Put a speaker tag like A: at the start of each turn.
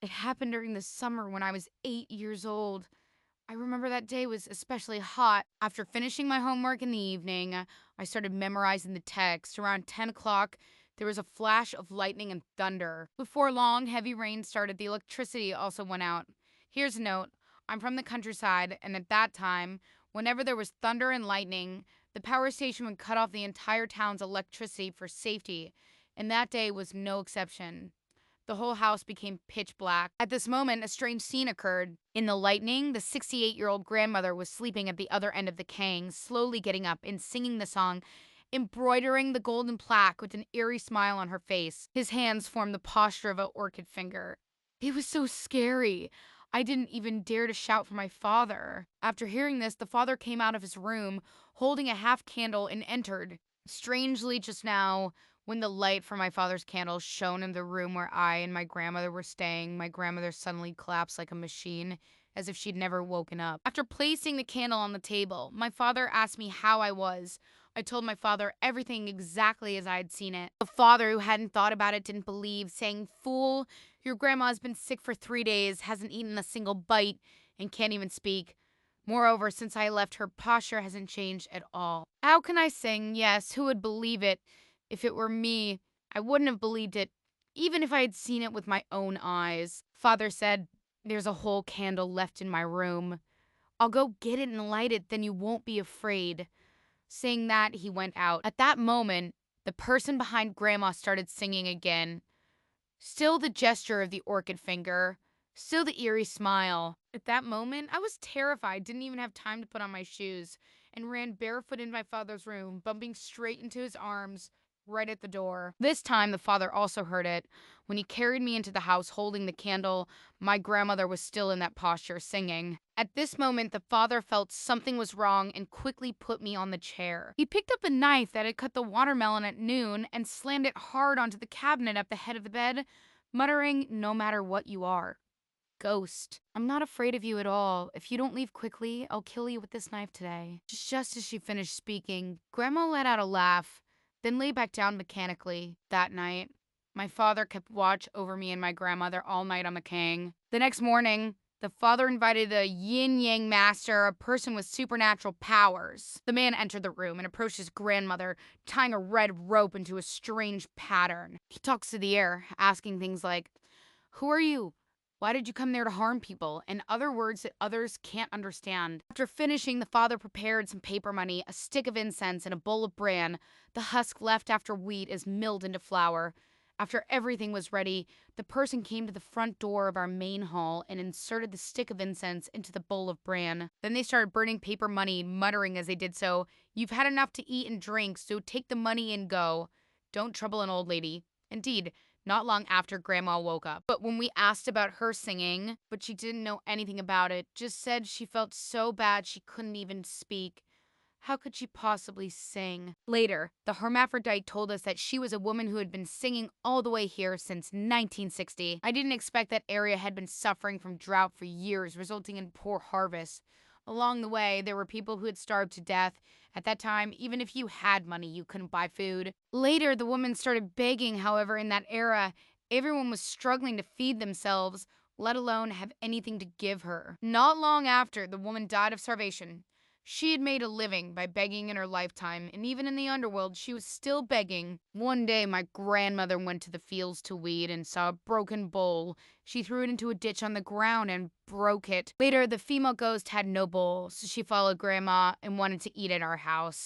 A: It happened during the summer when I was 8 years old. I remember that day was especially hot. After finishing my homework in the evening, I started memorizing the text. Around 10 o'clock, there was a flash of lightning and thunder. Before long, heavy rain started. The electricity also went out. Here's a note: I'm from the countryside, and at that time, whenever there was thunder and lightning, the power station would cut off the entire town's electricity for safety, and that day was no exception. The whole house became pitch black. At this moment, a strange scene occurred. In the lightning, the 68-year-old grandmother was sleeping at the other end of the kang, slowly getting up and singing the song, embroidering the golden plaque with an eerie smile on her face. His hands formed the posture of an orchid finger. It was so scary. I didn't even dare to shout for my father. After hearing this, the father came out of his room, holding a half candle, and entered. Strangely, just now, when the light from my father's candle shone in the room where I and my grandmother were staying, my grandmother suddenly collapsed like a machine, as if she'd never woken up. After placing the candle on the table, my father asked me how I was. I told my father everything exactly as I had seen it. The father, who hadn't thought about it, didn't believe, saying, "Fool, your grandma has been sick for 3 days, hasn't eaten a single bite, and can't even speak. Moreover, since I left, her posture hasn't changed at all." How can I sing? Yes, who would believe it? If it were me, I wouldn't have believed it, even if I had seen it with my own eyes. Father said, "There's a whole candle left in my room. I'll go get it and light it, then you won't be afraid." Saying that, he went out. At that moment, the person behind Grandma started singing again. Still the gesture of the orchid finger. Still the eerie smile. At that moment, I was terrified, didn't even have time to put on my shoes, and ran barefoot in my father's room, bumping straight into his arms right at the door. This time, the father also heard it. When he carried me into the house holding the candle, my grandmother was still in that posture, singing. At this moment, the father felt something was wrong and quickly put me on the chair. He picked up a knife that had cut the watermelon at noon and slammed it hard onto the cabinet at the head of the bed, muttering, "No matter what you are. Ghost. I'm not afraid of you at all. If you don't leave quickly, I'll kill you with this knife today." Just as she finished speaking, Grandma let out a laugh, then lay back down mechanically. That night, my father kept watch over me and my grandmother all night on the Kang. The next morning, the father invited a yin yang master, a person with supernatural powers. The man entered the room and approached his grandmother, tying a red rope into a strange pattern. He talks to the air, asking things like, "Who are you? Why did you come there to harm people?" and other words that others can't understand. After finishing, the father prepared some paper money, a stick of incense, and a bowl of bran. The husk left after wheat is milled into flour. After everything was ready, the person came to the front door of our main hall and inserted the stick of incense into the bowl of bran. Then they started burning paper money, muttering as they did so, "You've had enough to eat and drink, so take the money and go. Don't trouble an old lady." Indeed, not long after, Grandma woke up. But when we asked about her singing, but she didn't know anything about it, just said she felt so bad she couldn't even speak. How could she possibly sing? Later, the hermaphrodite told us that she was a woman who had been singing all the way here since 1960. I didn't expect that area had been suffering from drought for years, resulting in poor harvests. Along the way, there were people who had starved to death. At that time, even if you had money, you couldn't buy food. Later, the woman started begging, however, in that era, everyone was struggling to feed themselves, let alone have anything to give her. Not long after, the woman died of starvation. She had made a living by begging in her lifetime, and even in the underworld, she was still begging. One day, my grandmother went to the fields to weed and saw a broken bowl. She threw it into a ditch on the ground and broke it. Later, the female ghost had no bowl, so she followed Grandma and wanted to eat at our house.